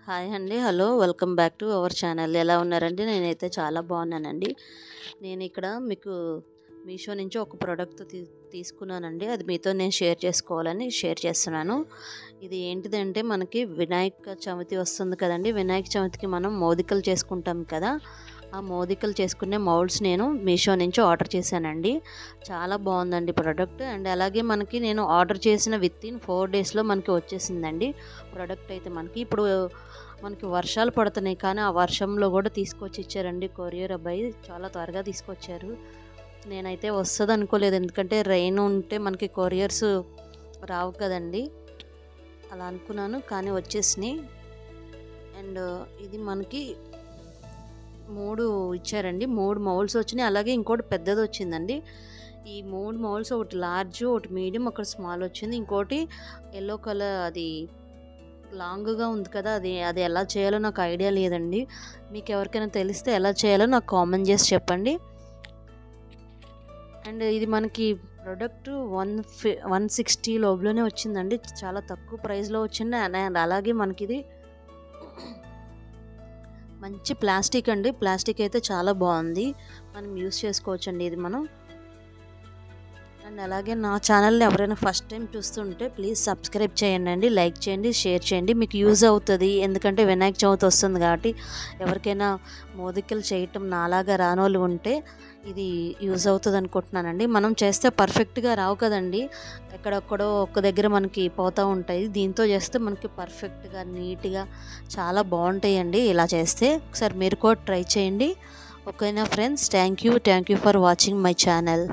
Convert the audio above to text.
Hi అండి. Hello! Welcome back to our channel. ఎలా ఉన్నారండి? నేనైతే చాలా బాగున్నానండి. నేను ఇక్కడ మీకు మీషో నుంచి ఒక ప్రోడక్ట్ తీసుకున్నానండి. అది మీతో నేను షేర్ చేసుకోవాలని షేర్ చేస్తున్నాను. ఇది ఏంటిదంటే మనకి వినాయక చవితి వస్తుంది కదండీ! వినాయక చవితికి మనం మోదకలు చేసుకుంటాం కదా! ఆ మోదకలు చేసుకునే మౌల్డ్స్ నేను మీషో నుంచి ఆర్డర్ చేశానండి. చాలా బాగుందండి ప్రోడక్ట్. అండ్ అలాగే మనకి నేను ఆర్డర్ చేసిన వితిన్ 4 డేస్లో మనకి వచ్చేసిందండి ప్రోడక్ట్ అయితే. మనకి వర్షాలు పడుతున్నాయి, కానీ ఆ వర్షంలో కూడా తీసుకొచ్చి ఇచ్చారండి కొరియర్ అబ్బాయి. చాలా త్వరగా తీసుకొచ్చారు. నేనైతే వస్తుంది అనుకోలేదు, ఎందుకంటే రెయిన్ ఉంటే మనకి కొరియర్స్ రావు కదండి. అలా అనుకున్నాను, కానీ వచ్చేసినాయి. అండ్ ఇది మనకి 3 ఇచ్చారండి. 3 మౌల్డ్స్ వచ్చినాయి. అలాగే ఇంకోటి పెద్దది వచ్చిందండి. ఈ 3 మౌల్డ్స్, ఒకటి లార్జ్, ఒకటి మీడియం, ఒకటి స్మాల్ వచ్చింది. ఇంకోటి ఎల్లో కలర్, అది లాంగ్గా ఉంది కదా, అది ఎలా చేయాలో నాకు ఐడియా లేదండి. మీకు ఎవరికైనా తెలిస్తే ఎలా చేయాలో నాకు కామెంట్ చేసి చెప్పండి. అండ్ ఇది మనకి ప్రోడక్ట్ 160 లోపలనే వచ్చిందండి. చాలా తక్కువ ప్రైస్లో వచ్చింది. అండ్ అలాగే మనకి ఇది మంచి ప్లాస్టిక్ అండి. ప్లాస్టిక్ అయితే చాలా బాగుంది, మనం యూస్ చేసుకోవచ్చండి ఇది మనం. అండ్ అలాగే నా ఛానల్ని ఎవరైనా ఫస్ట్ టైం చూస్తుంటే ప్లీజ్ సబ్స్క్రైబ్ చేయండి, లైక్ చేయండి, షేర్ చేయండి. మీకు యూజ్ అవుతుంది, ఎందుకంటే వినాయక చవితి వస్తుంది కాబట్టి ఎవరికైనా మోదకలు చేయటం నాలాగా రానోళ్ళు ఉంటే ఇది యూజ్ అవుతుంది అనుకుంటున్నానండి. మనం చేస్తే పర్ఫెక్ట్గా రావు కదండి, ఎక్కడొక్కడో ఒక్క దగ్గర మనకి పోతూ ఉంటాయి. దీంతో చేస్తే మనకి పర్ఫెక్ట్గా నీట్గా చాలా బాగుంటాయండి. ఇలా చేస్తే ఒకసారి మీరు కూడా ట్రై చేయండి. ఓకేనా friends? Thank you for watching my channel.